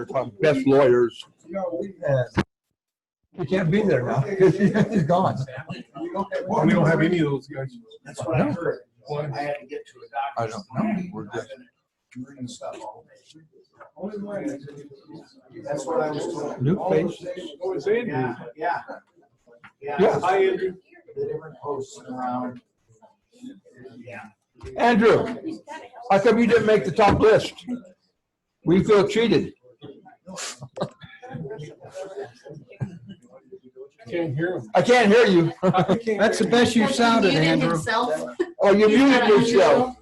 they're talking best lawyers. He can't be there now because he's gone. Well, we don't have any of those guys. That's what I heard. I had to get to a doctor. I don't know. We're just Bring stuff all day. That's what I was told. new face. Oh, it's Andrew. Yeah. Yeah. Hi, Andrew. The different posts around. Yeah. Andrew, how come you didn't make the top list? We feel cheated. Can't hear him. I can't hear you. That's the best you sounded, Andrew. Oh, you muted yourself.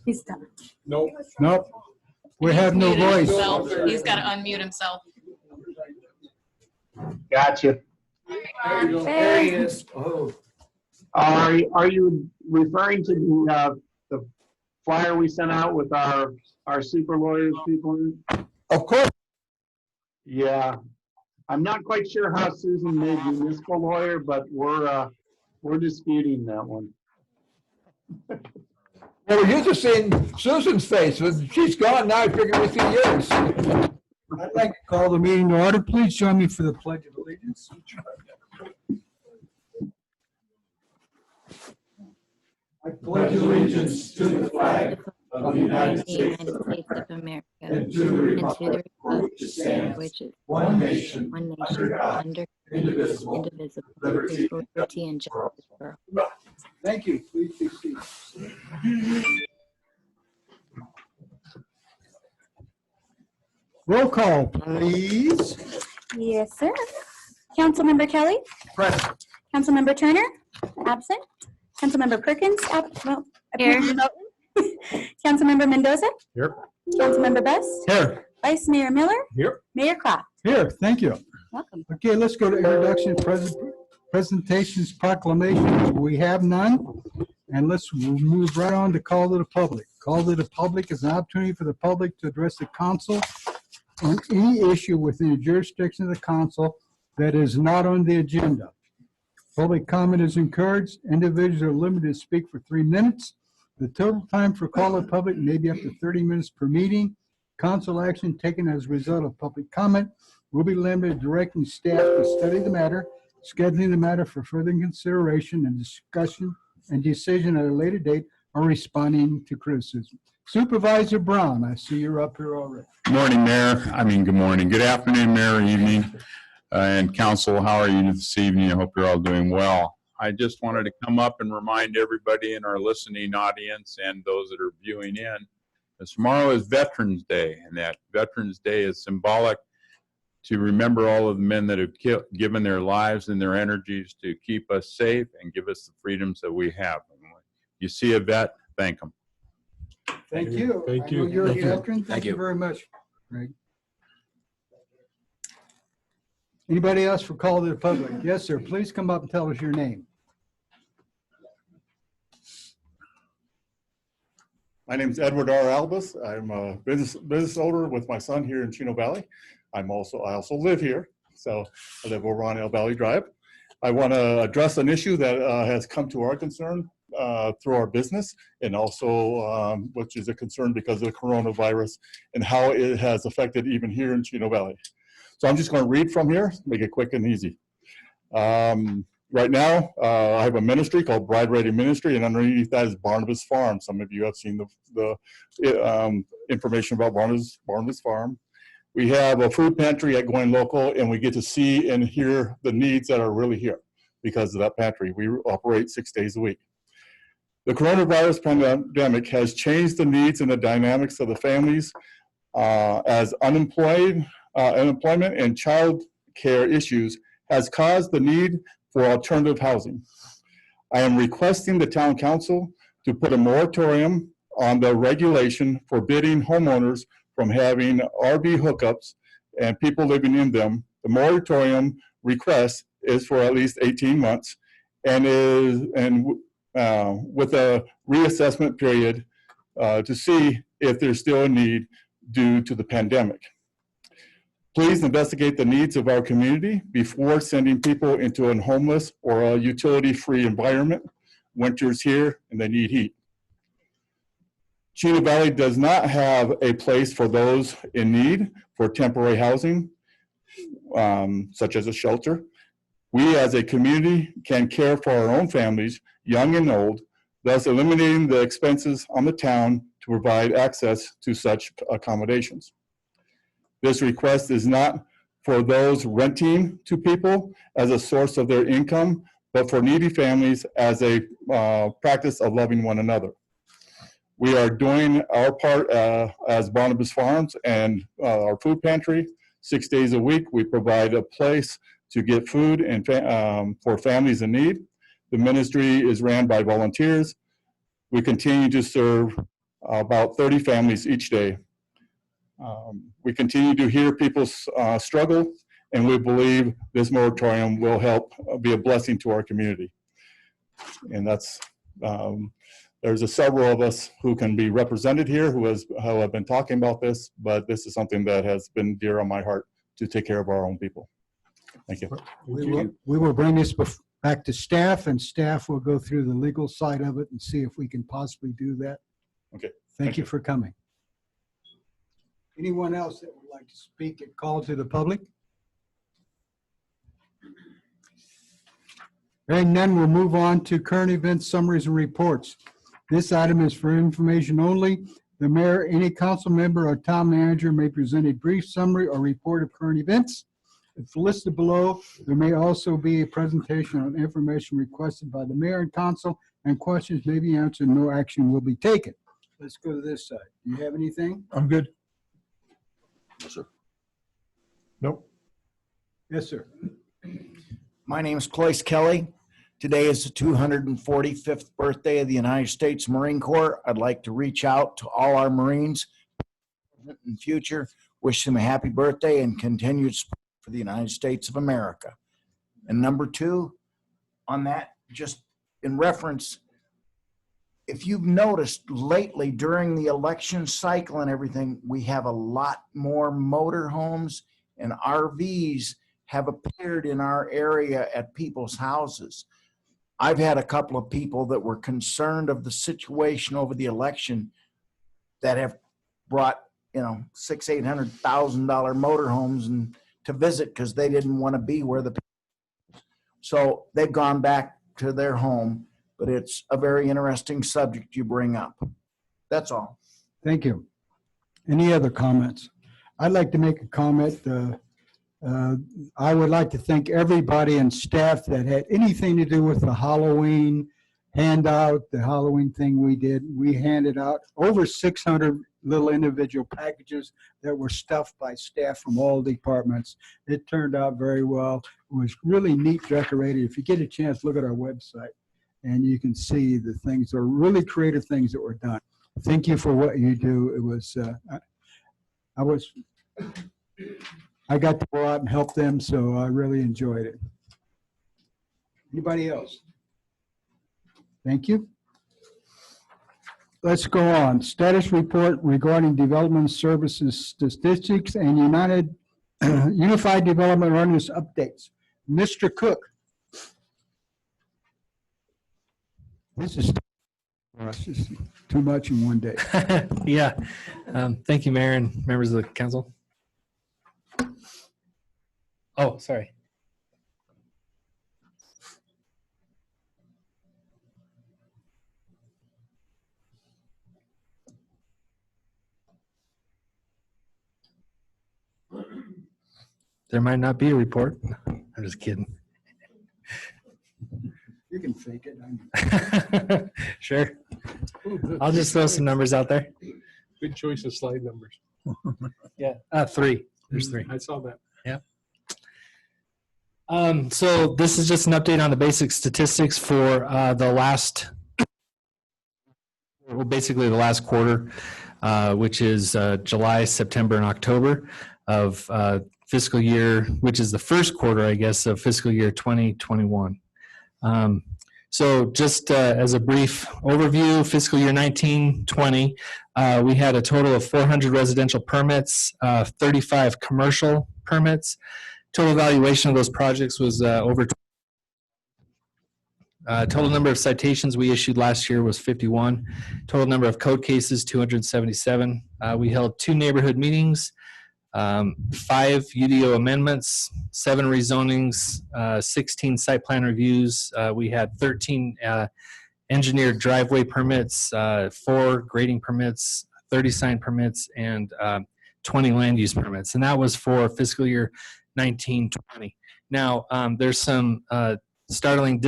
He's done. Nope. Nope. We have no voice. He's got to unmute himself. Gotcha. There he is. Oh. Are you referring to the flyer we sent out with our super lawyers people in it? Of course. Yeah. I'm not quite sure how Susan made municipal lawyer, but we're disputing that one. Well, we're used to seeing Susan's face, but she's gone now. I figured we see yours. I'd like to call the meeting to order. Please join me for the Pledge of Allegiance. I pledge allegiance to the flag of the United States of America and to the republic for which it stands, one nation, under God, indivisible, with liberty and justice for all. Thank you. Please be seated. Roll call, please. Yes, sir. Councilmember Kelly? Present. Councilmember Turner? Absent. Councilmember Perkins? Here. Councilmember Mendoza? Here. Councilmember Best? Here. Vice Mayor Miller? Here. Mayor Croft? Here, thank you. Welcome. Okay, let's go to introduction, presentations, proclamations. We have none. And let's move right on to call to the public. Call to the public is an opportunity for the public to address the council on any issue within the jurisdiction of the council that is not on the agenda. Public comment is encouraged. Individuals are limited to speak for 3 minutes. The total time for call to public may be up to 30 minutes per meeting. Council action taken as a result of public comment will be limited to directing staff to study the matter, scheduling the matter for further consideration and discussion and decision at a later date, or responding to criticism. Supervisor Brown, I see you're up here already. Morning, Mayor. Good morning. Good afternoon, Mayor, evening, and Council. How are you this evening? I hope you're all doing well. I just wanted to come up and remind everybody in our listening audience and those that are viewing in, that tomorrow is Veterans Day, and that Veterans Day is symbolic to remember all of the men that have given their lives and their energies to keep us safe and give us the freedoms that we have. You see a vet, thank them. Thank you. Thank I know you. you're a Thank you. veteran. Thank you very much, Greg. Anybody else for call to the public? Yes, sir. Please come up and tell us your name. My name is Edward R. Albus. I'm a business owner with my son here in Chino Valley. I also live here, so I live over on El Valley Drive. I want to address an issue that has come to our concern through our business, and also which is a concern because of the coronavirus and how it has affected even here in Chino Valley. So I'm just going to read from here, make it quick and easy. Right now, I have a ministry called Bride Ready Ministry, and underneath that is Barnabas Farm. Some of you have seen the information about Barnabas Farm. We have a food pantry at Going Local, and we get to see and hear the needs that are really here because of that pantry. We operate 6 days a week. The coronavirus pandemic has changed the needs and the dynamics of the families as unemployment and child care issues has caused the need for alternative housing. I am requesting the town council to put a moratorium on the regulation forbidding homeowners from having RV hookups and people living in them. The moratorium request is for at least 18 months and with a reassessment period to see if there's still a need due to the pandemic. Please investigate the needs of our community before sending people into a homeless or a utility-free environment. Winter's here and they need heat. Chino Valley does not have a place for those in need for temporary housing, such as a shelter. We as a community can care for our own families, young and old, thus eliminating the expenses on the town to provide access to such accommodations. This request is not for those renting to people as a source of their income, but for needy families as a practice of loving one another. We are doing our part as Barnabas Farms and our food pantry. 6 days a week, we provide a place to get food and for families in need. The ministry is ran by volunteers. We continue to serve about 30 families each day. We continue to hear people's struggle, and we believe this moratorium will help be a blessing to our community. And that's, there's several of us who can be represented here who have been talking about this, but this is something that has been dear on my heart to take care of our own people. Thank you. We will bring this back to staff, and staff will go through the legal side of it and see if we can possibly do that. Okay. Thank you for coming. Anyone else that would like to speak and call to the public? Hearing none, we'll move on to current events, summaries, and reports. This item is for information only. The mayor, any council member, or town manager may present a brief summary or report of current events. If listed below, there may also be a presentation on information requested by the mayor and council, and questions may be answered. No action will be taken. Let's go to this side. Do you have anything? I'm good. Yes, sir. Nope. Yes, sir. My name is Cloyce Kelly. Today is the 245th birthday of the United States Marine Corps. I'd like to reach out to all our Marines in the future, wish them a happy birthday and continued support for the United States of America. And number two, on that, just in reference, if you've noticed lately during the election cycle and everything, we have a lot more motorhomes and RVs have appeared in our area at people's houses. I've had a couple of people that were concerned of the situation over the election that have brought, $600,000-$800,000 motorhomes and to visit because they didn't want to be where the people. So they've gone back to their home, but it's a very interesting subject you bring up. That's all. Thank you. Any other comments? I'd like to make a comment. I would like to thank everybody and staff that had anything to do with the Halloween handout, the Halloween thing we did. We handed out over 600 little individual packages that were stuffed by staff from all departments. It turned out very well. It was really neat decorated. If you get a chance, look at our website and you can see the things, are really creative things that were done. Thank you for what you do. It was, I got to go out and help them, so I really enjoyed it. Anybody else? Thank you. Let's go on. Status report regarding development services statistics and Unified Development Ordinance updates. Mr. Cook. This is too much in one day. Yeah. Thank you, Mayor and members of the council. Oh, sorry. There might not be a report. I'm just kidding. You can fake it. Sure. I'll just throw some numbers out there. Good choice of slide numbers. Yeah. 3. There's 3. I saw that. Yeah. So this is just an update on the basic statistics for basically the last quarter, which is July, September, and October of fiscal year, which is the first quarter, I guess, of fiscal year 2021. So just as a brief overview, fiscal year 19-20, we had a total of 400 residential permits, 35 commercial permits. Total valuation of those projects was over. Total number of citations we issued last year was 51. Total number of code cases, 277. We held 2 neighborhood meetings, 5 UDO amendments, 7 rezonings, 16 site plan reviews. We had 13 engineered driveway permits, 4 grading permits, 30 sign permits, and 20 land use permits. And that was for fiscal year 19-20. Now, there's some startling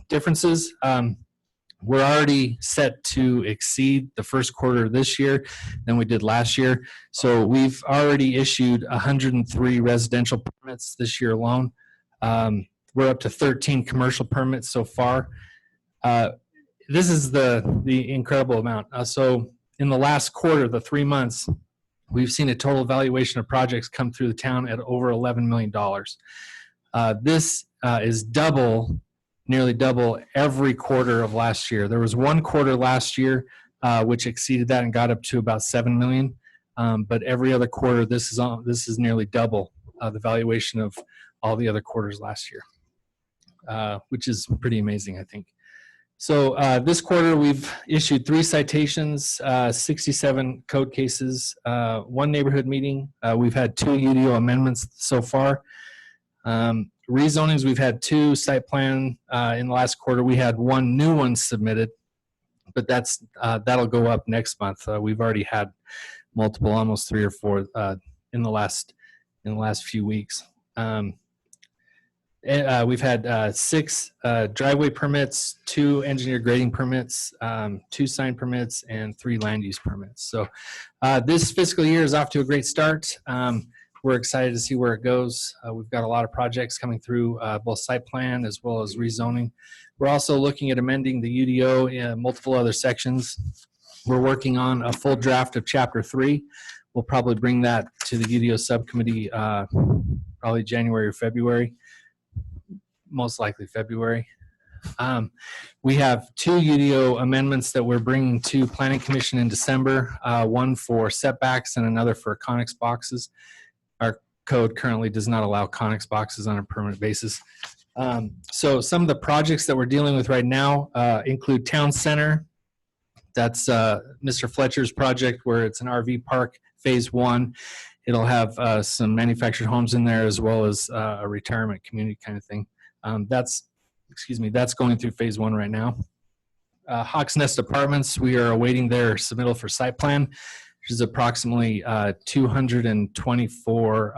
differences. We're already set to exceed the first quarter this year than we did last year. So we've already issued 103 residential permits this year alone. We're up to 13 commercial permits so far. This is the incredible amount. So in the last quarter, the 3 months, we've seen a total valuation of projects come through the town at over $11 million. This is nearly double every quarter of last year. There was one quarter last year which exceeded that and got up to about 7 million. But every other quarter, this is nearly double the valuation of all the other quarters last year, which is pretty amazing, I think. So this quarter, we've issued 3 citations, 67 code cases, 1 neighborhood meeting. We've had 2 UDO amendments so far. Rezonings, we've had 2 site plan in the last quarter. We had 1 new one submitted, but that'll go up next month. We've already had multiple, almost 3 or 4 in the last few weeks. We've had 6 driveway permits, 2 engineered grading permits, 2 sign permits, and 3 land use permits. So this fiscal year is off to a great start. We're excited to see where it goes. We've got a lot of projects coming through, both site plan as well as rezoning. We're also looking at amending the UDO in multiple other sections. We're working on a full draft of Chapter 3. We'll probably bring that to the UDO subcommittee probably January or February, most likely February. We have 2 UDO amendments that we're bringing to Planning Commission in December, one for setbacks and another for Conex boxes. Our code currently does not allow Conex boxes on a permanent basis. So some of the projects that we're dealing with right now include Town Center. That's Mr. Fletcher's project where it's an RV park, phase 1. It'll have some manufactured homes in there as well as a retirement community kind of thing. That's going through phase 1 right now. Hawks Nest Apartments, we are awaiting their submittal for site plan, which is approximately 224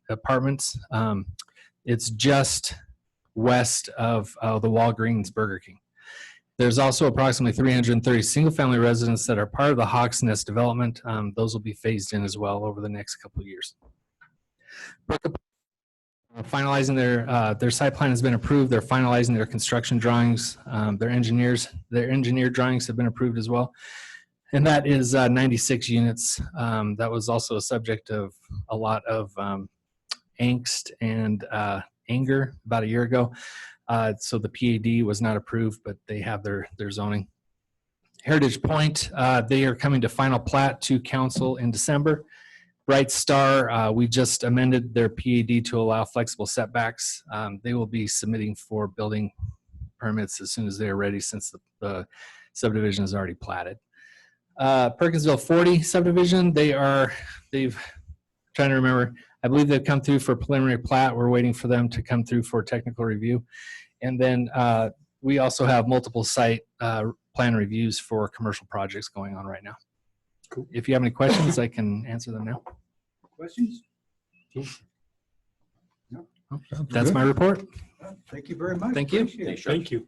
apartments. It's just west of the Walgreens Burger King. There's also approximately 330 single-family residents that are part of the Hawks Nest development. Those will be phased in as well over the next couple of years. Finalizing their site plan has been approved. They're finalizing their construction drawings. Their engineered drawings have been approved as well. And that is 96 units. That was also a subject of a lot of angst and anger about a year ago. So the PAD was not approved, but they have their zoning. Heritage Point, they are coming to final plat to council in December. Bright Star, we just amended their PAD to allow flexible setbacks. They will be submitting for building permits as soon as they are ready, since the subdivision is already platted. Perkinsville 40 subdivision, trying to remember, I believe they've come through for preliminary plat. We're waiting for them to come through for technical review. And then we also have multiple site plan reviews for commercial projects going on right now. Cool. If you have any questions, I can answer them now. Questions? No. That's my report. Thank you very much. Thank you. Thank you.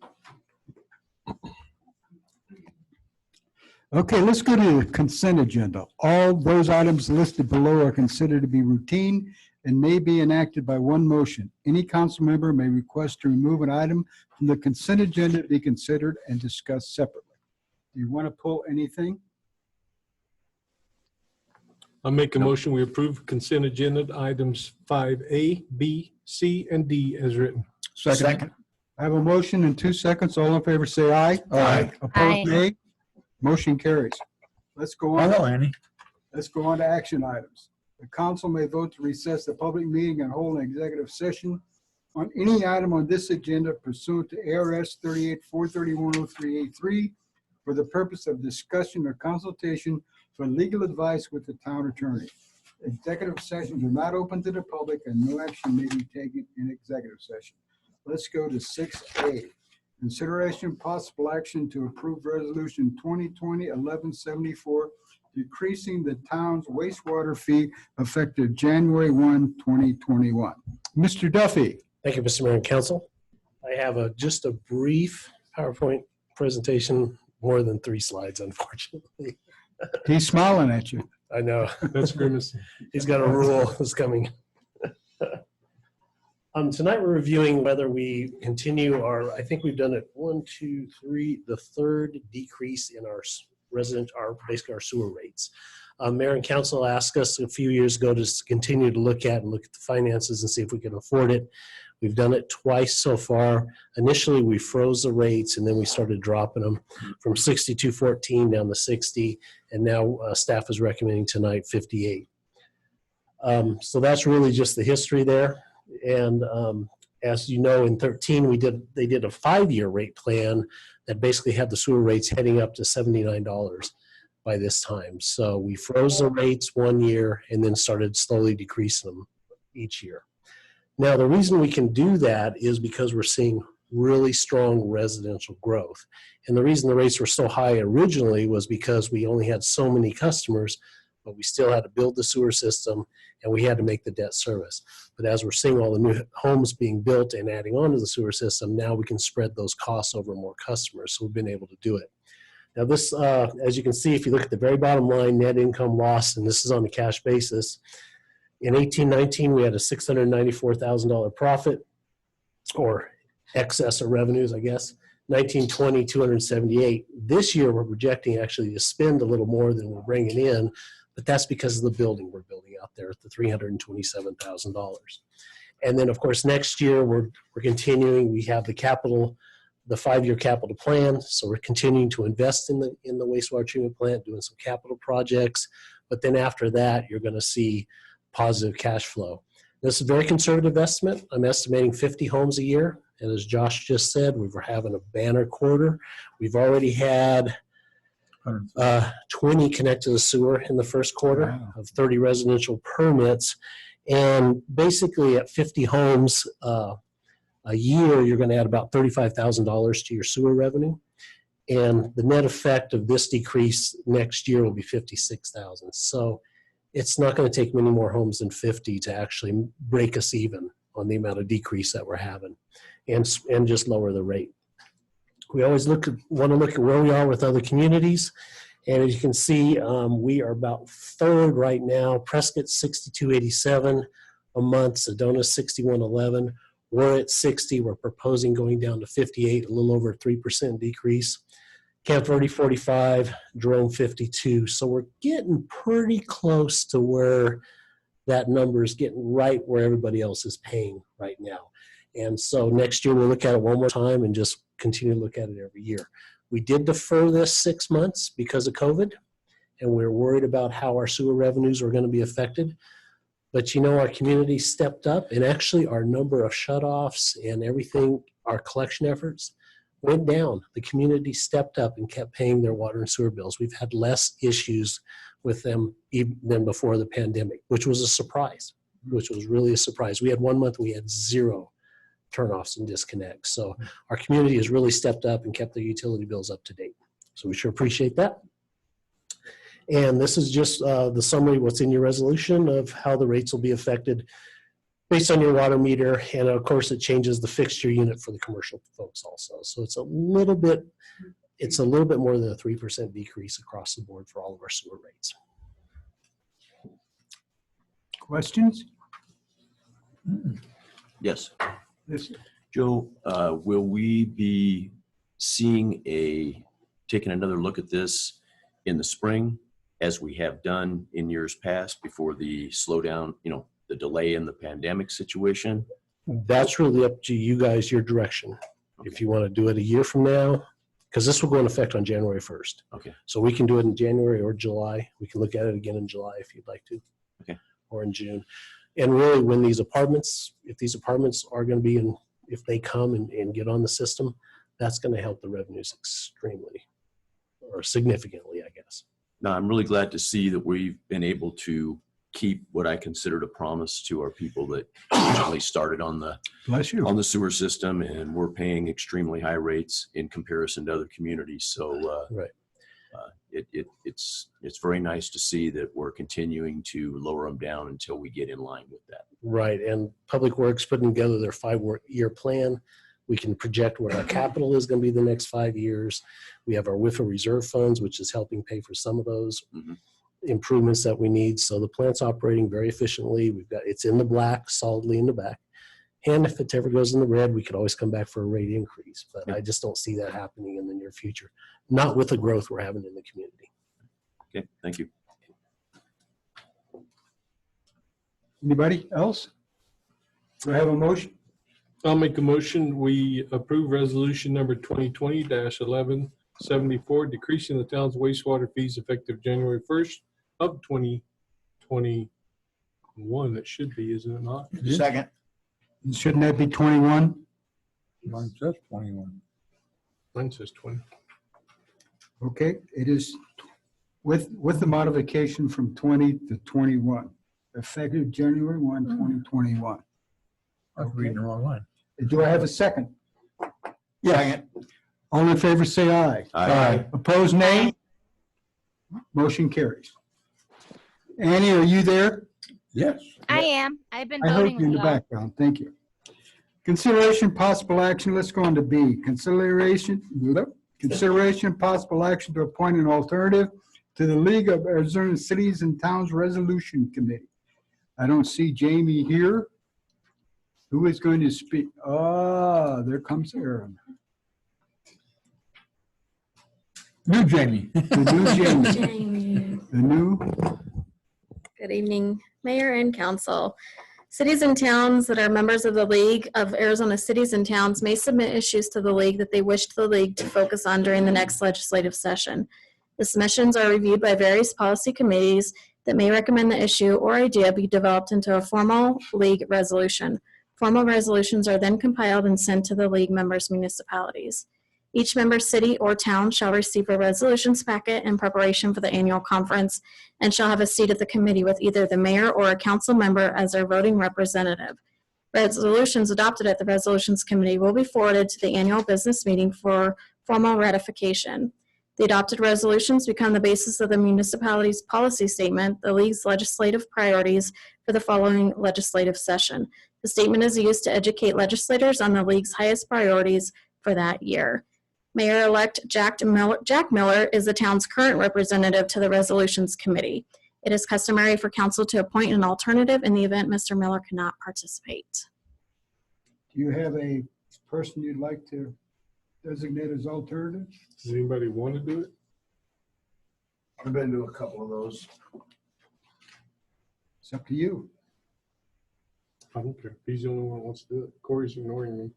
Okay, let's go to the consent agenda. All those items listed below are considered to be routine and may be enacted by one motion. Any council member may request to remove an item from the consent agenda to be considered and discussed separately. Do you want to pull anything? I'll make a motion. We approve consent agenda items 5A, B, C, and D as written. Second. I have a motion in 2 seconds. All in favor, say aye. Aye. Opposed, nay. Motion carries. Let's go on. Hello, Annie. Let's go on to action items. The council may vote to recess the public meeting and hold an executive session on any item on this agenda pursuant to ARS 38-431-0383 for the purpose of discussion or consultation for legal advice with the town attorney. Executive sessions are not open to the public and no action may be taken in executive session. Let's go to 6A. Consideration possible action to approve resolution 2020-1174, decreasing the town's wastewater fee effective January 1, 2021. Mr. Duffy. Thank you, Mr. Mayor and Council. I have just a brief PowerPoint presentation, more than 3 slides, unfortunately. He's smiling at you. I know. That's grimace. He's got a rule that's coming. Tonight we're reviewing whether we continue I think we've done it 1, 2, 3, the third decrease in our basically our sewer rates. Mayor and Council asked us a few years ago to continue to look at the finances and see if we can afford it. We've done it twice so far. Initially, we froze the rates and then we started dropping them from 62.14 down to 60, and now staff is recommending tonight 58. So that's really just the history there. And as you know, in 13, they did a 5-year rate plan that basically had the sewer rates heading up to $79 by this time. So we froze the rates 1 year and then started slowly decreasing them each year. Now, the reason we can do that is because we're seeing really strong residential growth. And the reason the rates were so high originally was because we only had so many customers, but we still had to build the sewer system and we had to make the debt service. But as we're seeing all the new homes being built and adding on to the sewer system, now we can spread those costs over more customers. So we've been able to do it. Now this, as you can see, if you look at the very bottom line, net income loss, and this is on a cash basis, in 18-19, we had a $694,000 profit, or excess of revenues, I guess. 19-20, 278. This year, we're projecting actually to spend a little more than we're bringing in, but that's because of the building we're building out there at the $327,000. And then, of course, next year, we're continuing. We have the 5-year capital plan, so we're continuing to invest in the wastewater treatment plant, doing some capital projects. But then after that, you're going to see positive cash flow. This is a very conservative estimate. I'm estimating 50 homes a year. And as Josh just said, we were having a banner quarter. We've already had 20 connect to the sewer in the first quarter of 30 residential permits. And basically at 50 homes a year, you're going to add about $35,000 to your sewer revenue. And the net effect of this decrease next year will be $56,000. So it's not going to take many more homes than 50 to actually break us even on the amount of decrease that we're having and just lower the rate. We always want to look at where we are with other communities. And as you can see, we are about third right now. Prescott's 62.87 a month, Sedona's 61.11. We're at 60. We're proposing going down to 58, a little over a 3% decrease. Camp Verde 45, Jerome 52. So we're getting pretty close to where that number is getting right where everybody else is paying right now. And so next year we'll look at it one more time and just continue to look at it every year. We did defer this 6 months because of COVID, and we're worried about how our sewer revenues are going to be affected. But you know, our community stepped up, and actually our number of shutoffs and everything, our collection efforts went down. The community stepped up and kept paying their water and sewer bills. We've had less issues with them even than before the pandemic, which was a surprise, which was really a surprise. We had 1 month we had 0 turnoffs and disconnects. So our community has really stepped up and kept their utility bills up to date. So we sure appreciate that. And this is just the summary, what's in your resolution of how the rates will be affected based on your water meter. And of course, it changes the fixture unit for the commercial folks also. So it's a little bit more than a 3% decrease across the board for all of our sewer rates. Questions? Yes. Yes. Joe, will we be taking another look at this in the spring as we have done in years past before the slowdown, the delay in the pandemic situation? That's really up to you guys, your direction. Okay. If you want to do it a year from now, because this will go in effect on January 1st. Okay. So we can do it in January or July. We can look at it again in July if you'd like to. Okay. Or in June. And really, when these apartments, if these apartments are going to be in, if they come and get on the system, that's going to help the revenues extremely or significantly, I guess. No, I'm really glad to see that we've been able to keep what I considered a promise to our people that originally started on the Bless you. on the sewer system, and we're paying extremely high rates in comparison to other communities. So Right. It's very nice to see that we're continuing to lower them down until we get in line with that. Right. And Public Works putting together their 5-year plan. We can project what our capital is going to be the next 5 years. We have our WIFA reserve funds, which is helping pay for some of those improvements that we need. So the plant's operating very efficiently. It's in the black, solidly in the back. And if it ever goes in the red, we could always come back for a rate increase. But I just don't see that happening in the near future, not with the growth we're having in the community. Okay, thank you. Anybody else? Do I have a motion? I'll make a motion. We approve resolution number 2020-1174, decreasing the town's wastewater fees effective January 1st of 2021. It should be, isn't it not? Second. Shouldn't that be 21? Mine says 21. Mine says 20. Okay, it is with the modification from 20 to 21, effective January 1, 2021. I'm reading the wrong line. Do I have a second? Second. All in favor, say aye. Aye. Opposed, nay? Motion carries. Annie, are you there? Yes. I am. I've been I heard voting you in as the well. background. Thank you. Consideration possible action. Let's go on to B. Consideration possible action to appoint an alternative to the League of Arizona Cities and Towns Resolution Committee. I don't see Jamie here. Who is going to speak? Ah, there comes Aaron. New Jamie. The new Jamie. Jamie. The new. Good evening, Mayor and Council. Cities and towns that are members of the League of Arizona Cities and Towns may submit issues to the League that they wish the League to focus on during the next legislative session. The submissions are reviewed by various policy committees that may recommend the issue or idea be developed into a formal League resolution. Formal resolutions are then compiled and sent to the League members' municipalities. Each member city or town shall receive a resolutions packet in preparation for the annual conference and shall have a seat at the committee with either the mayor or a council member as their voting representative. Resolutions adopted at the resolutions committee will be forwarded to the annual business meeting for formal ratification. The adopted resolutions become the basis of the municipality's policy statement, the League's legislative priorities for the following legislative session. The statement is used to educate legislators on the League's highest priorities for that year. Mayor-elect Jack Miller is the town's current representative to the Resolutions Committee. It is customary for council to appoint an alternative in the event Mr. Miller cannot participate. Do you have a person you'd like to designate as alternative? Does anybody want to do it? I've been to a couple of those. It's up to you. I don't care. He's the only one who wants to do it. Corey's ignoring me.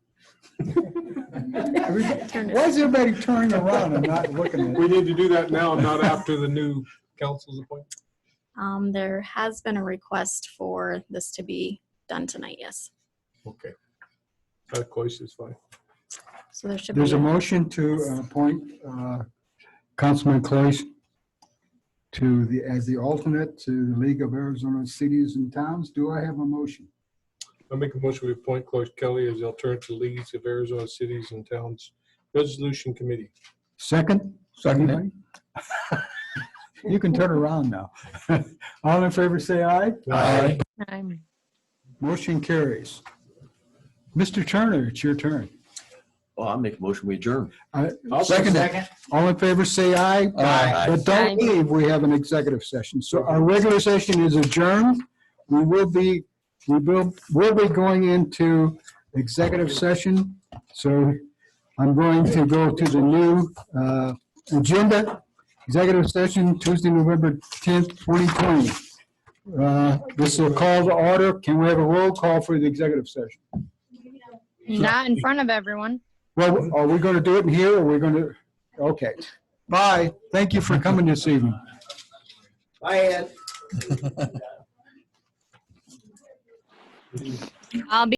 Why is everybody turning around and not looking at We need to do that now, not after the new council's appointment. There has been a request for this to be done tonight, yes. Okay. That close is fine. So there should There's be a motion to appoint Councilman Cloyce as the alternate to the League of Arizona Cities and Towns. Do I have a motion? I make a motion we appoint Clark Kelly as the alternative Leagues of Arizona Cities and Towns Resolution Committee. Second? Second. You can turn around now. All in favor, say aye. Aye. Motion carries. Mr. Turner, it's your turn. Well, I'll make a motion, we adjourn. Second. All in favor, say aye. Aye. But don't leave, we have an executive session. So our regular session is adjourned. We'll be going into executive session. So I'm going to go to the new agenda. Executive session, Tuesday, November 10th, 2020. This is a call to order. Can we have a roll call for the executive session? Not in front of everyone. Well, are we going to do it in here or are we going to? Okay. Bye. Thank you for coming this evening. Bye, Ed. I'll be